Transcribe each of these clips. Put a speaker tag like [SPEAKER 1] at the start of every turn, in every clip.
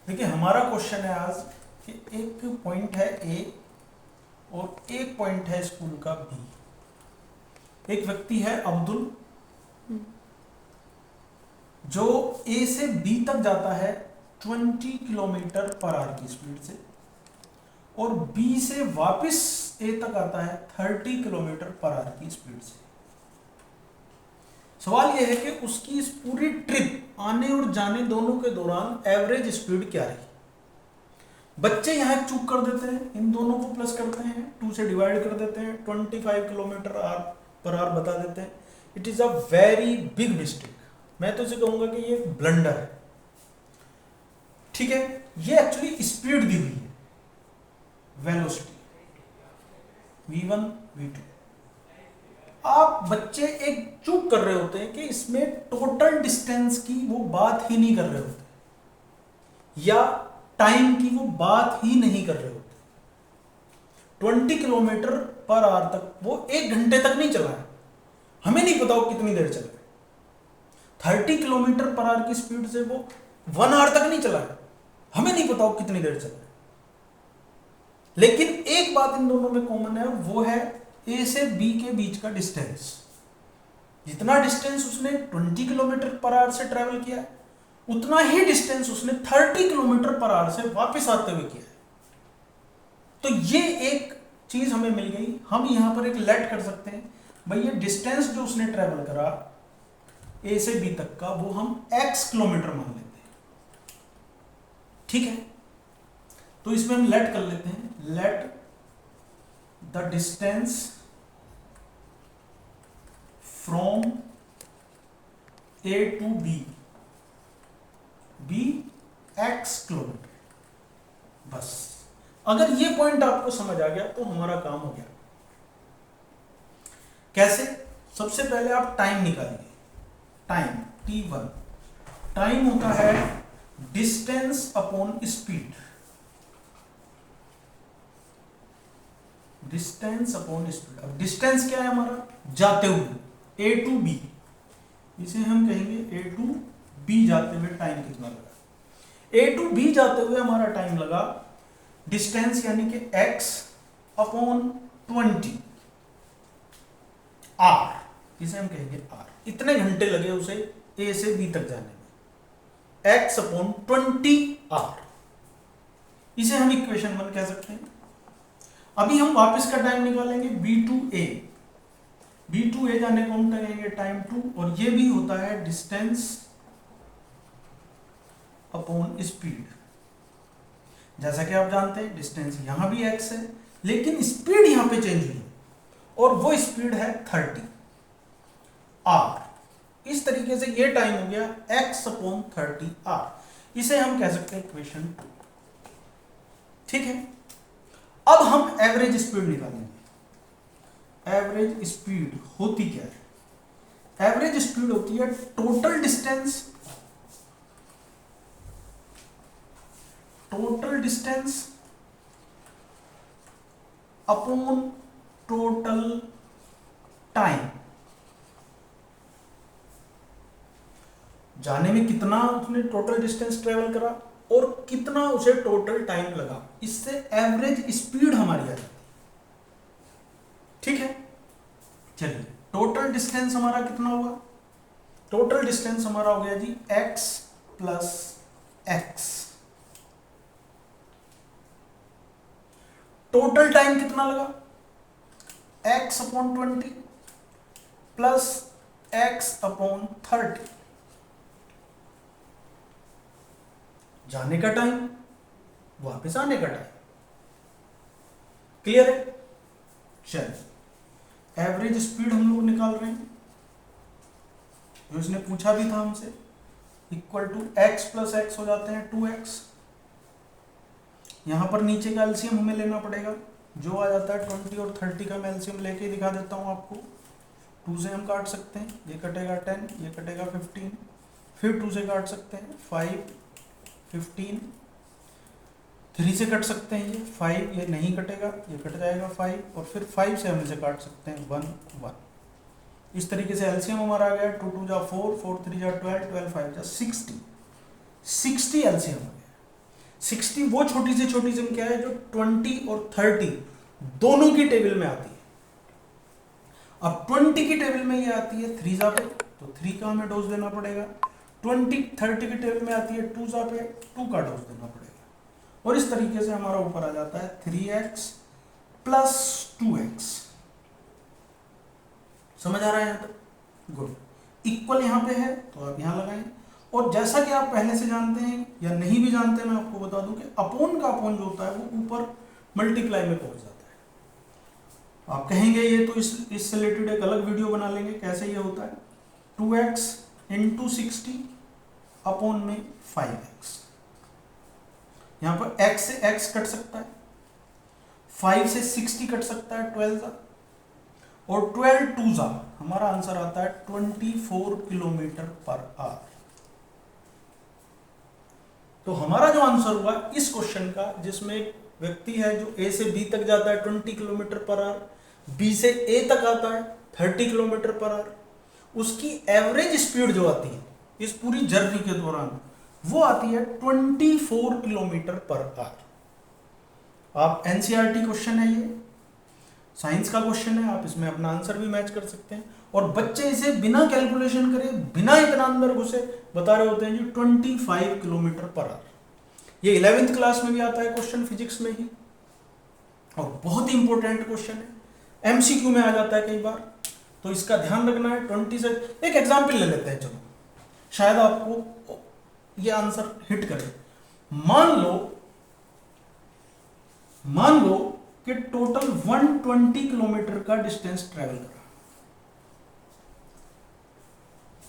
[SPEAKER 1] देखिए हमारा क्वेश्चन है आज कि एक पॉइंट है ए और एक पॉइंट है स्कूल का बी। एक व्यक्ति है अब्दुल जो ए से बी तक जाता है 20 किलोमीटर पर आवर की स्पीड से और बी से वापस ए तक आता है 30 किलोमीटर पर आवर की स्पीड से। सवाल यह है कि उसकी इस पूरी ट्रिप आने और जाने दोनों के दौरान एवरेज स्पीड क्या रही। बच्चे यहाँ चूक कर देते हैं, इन दोनों को प्लस करते हैं, 2 से डिवाइड कर देते हैं, 25 किलोमीटर पर आवर बता देते हैं। It is a very big mistake. मैं तो इसे कहूंगा कि ये ब्लंडर है। ठीक है, ये एक्चुअली स्पीड दी हुई है, वेलोसिटी v1 v2। आप बच्चे एक चूक कर रहे होते हैं कि इसमें टोटल डिस्टेंस की वो बात ही नहीं कर रहे होते या टाइम की वो बात ही नहीं कर रहे होते। 20 किलोमीटर पर आवर तक वो 1 घंटे तक नहीं चला है, हमें नहीं पता वो कितनी देर चला है। 30 किलोमीटर पर आवर की स्पीड से वो 1 आवर तक नहीं चला है, हमें नहीं पता वो कितनी देर चला है। लेकिन एक बात इन दोनों में कॉमन है, वो है ए से बी के बीच का डिस्टेंस। जितना डिस्टेंस उसने 20 किलोमीटर पर आवर से ट्रेवल किया है, उतना ही डिस्टेंस उसने 30 किलोमीटर पर आवर से वापस आते हुए किया है। तो ये एक चीज हमें मिल गई। हम यहां पर एक लेट कर सकते हैं, भाई ये डिस्टेंस जो उसने ट्रेवल करा ए से बी तक का, वो हम x किलोमीटर मान लेते हैं। ठीक है, तो इसमें हम लेट कर लेते हैं, let the distance from A to B B x kilometre. बस अगर ये पॉइंट आपको समझ आ गया तो हमारा काम हो गया। कैसे? सबसे पहले आप टाइम निकालिए। टाइम t1, टाइम होता है distance upon speed. Distance upon speed. अब डिस्टेंस क्या है हमारा? जाते हुए ए टू बी, इसे हम कहेंगे ए टू बी जाते हुए टाइम कितना लगा। ए टू बी जाते हुए हमारा टाइम लगा डिस्टेंस यानी कि x अपॉन 20 r, इसे हम कहेंगे r। इतने घंटे लगे उसे ए से बी तक जाने में, x अपॉन 20 r। इसे हम इक्वेशन 1 कह सकते हैं। अभी हम वापस का टाइम निकालेंगे b टू a जाने को हम कहेंगे टाइम 2, और ये भी होता है डिस्टेंस अपॉन स्पीड। जैसा कि आप जानते हैं डिस्टेंस यहां भी x है, लेकिन स्पीड यहां पे चेंज हुई और वो स्पीड है 30 r। इस तरीके से ये टाइम हो गया x अपॉन 30 r। इसे हम कह सकते हैं इक्वेशन 2। ठीक है, अब हम एवरेज स्पीड निकालेंगे। एवरेज स्पीड होती क्या है? एवरेज स्पीड होती है total distance upon total time. जाने में कितना उसने टोटल डिस्टेंस ट्रेवल करा और कितना उसे टोटल टाइम लगा, इससे एवरेज स्पीड हमारी आ जाती है। ठीक है, चलिए टोटल डिस्टेंस हमारा कितना हुआ? टोटल डिस्टेंस हमारा हो गया जी x plus x। Total time कितना लगा? x upon 20 plus x upon 30। जाने का टाइम, वापस आने का टाइम। क्लियर है? चलिए एवरेज स्पीड हम लोग निकाल रहे हैं, जो इसने पूछा भी था हमसे, equal to x plus x हो जाते हैं 2x। यहां पर नीचे का एलसीएम हमें लेना पड़ेगा, जो आ जाता है 20 और 30 का मैं एलसीएम लेके दिखा देता हूं आपको। 2 से हम काट सकते हैं, ये कटेगा 10, ये कटेगा 15, फिर 2 से काट सकते हैं 5, 15, 3 से कट सकते हैं ये 5, ये नहीं कटेगा, ये कट जाएगा 5, और फिर 5 से हम इसे काट सकते हैं 1, 1। इस तरीके से एलसीएम हमारा आ गया 2 2 जा 4, 4 3 जा 12, 12 5 जा 60 एलसीएम हो गया। 60 वो छोटी से छोटी संख्या है जो 20 और 30 दोनों की टेबल में आती है। अब 20 की टेबल में ये आती है 3 जा पे, तो 3 का हमें डोज देना पड़ेगा। 30 की टेबल में आती है 2 जा पे, 2 का डोज देना पड़ेगा। और इस तरीके से हमारा ऊपर आ जाता है 3x प्लस 2x। समझ आ रहा है यहां तक? गुड। इक्वल यहां पे है तो आप यहां लगाएं। और जैसा कि आप पहले से जानते हैं या नहीं भी जानते, मैं आपको बता दूं कि अपोन का अपोन जो होता है वो ऊपर मल्टीप्लाई में पहुंच जाता है। आप कहेंगे ये तो इससे रिलेटेड एक अलग वीडियो बना लेंगे कैसे ये होता है। 2x इंटू 60 अपोन में 5x। यहां पर x से x कट सकता है, 5 से 60 कट सकता है 12 जा, और 12 2 जा, हमारा आंसर आता है 24 किलोमीटर पर आवर। तो हमारा जो आंसर हुआ इस क्वेश्चन का, जिसमें एक व्यक्ति है जो A से B तक जाता है 20 किलोमीटर पर आवर, B से A तक आता है 30 किलोमीटर पर आवर, उसकी एवरेज स्पीड जो आती है इस पूरी जर्नी के दौरान वो आती है 24 किलोमीटर पर आवर। आप एनसीईआरटी क्वेश्चन है, ये साइंस का क्वेश्चन है, आप इसमें अपना आंसर भी मैच कर सकते हैं। और बच्चे इसे बिना कैलकुलेशन करे, बिना इतना अंदर घुसे बता रहे होते हैं जी 25 किलोमीटर पर आवर। ये 11th क्लास में भी आता है क्वेश्चन, फिजिक्स में ही, और बहुत ही इंपॉर्टेंट क्वेश्चन है, एमसीक्यू में आ जाता है कई बार, तो इसका ध्यान रखना है। 20 से एक एग्जाम्पल ले लेते हैं, चलो शायद आपको ये आंसर हिट करे। मान लो कि टोटल 120 किलोमीटर का डिस्टेंस ट्रेवल करा,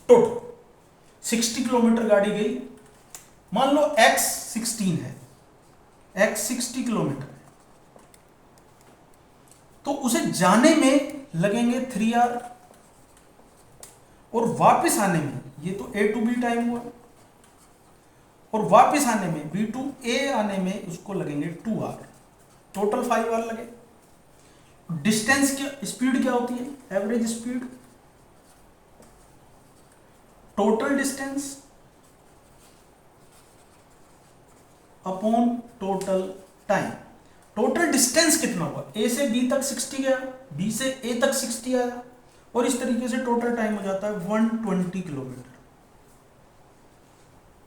[SPEAKER 1] टोटल 60 किलोमीटर गाड़ी गई। मान लो x 16 है, x 60 किलोमीटर है, तो उसे जाने में लगेंगे 3 आवर, और वापस आने में, ये तो A to B टाइम हुआ, और वापस आने में B to A आने में उसको लगेंगे 2 आवर, टोटल 5 आवर लगे। डिस्टेंस की स्पीड क्या होती है? Average speed, total distance upon total time. Total distance कितना हुआ? A से B तक 60 गया, B से A तक 60 आया, और इस तरीके से टोटल टाइम हो जाता है 120 किलोमीटर।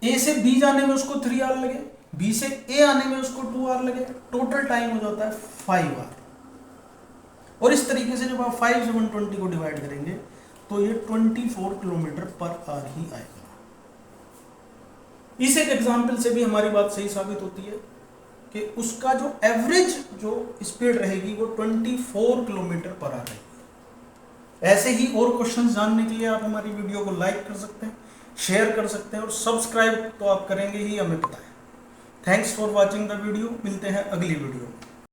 [SPEAKER 1] A से B जाने में उसको 3 आवर लगे, B से A आने में उसको 2 आवर लगे, टोटल टाइम हो जाता है 5 आवर। और इस तरीके से जब आप 5 से 120 को डिवाइड करेंगे तो ये 24 किलोमीटर पर आवर ही आएगा। इस एक एग्जाम्पल से भी हमारी बात सही साबित होती है कि उसका जो एवरेज जो स्पीड रहेगी वो 24 किलोमीटर पर आवर रहेगी। ऐसे ही और क्वेश्चंस जानने के लिए आप हमारी वीडियो को लाइक कर सकते हैं, शेयर कर सकते हैं, और सब्सक्राइब तो आप करेंगे ही, हमें पता है। Thanks for watching the video. मिलते हैं अगली वीडियो में।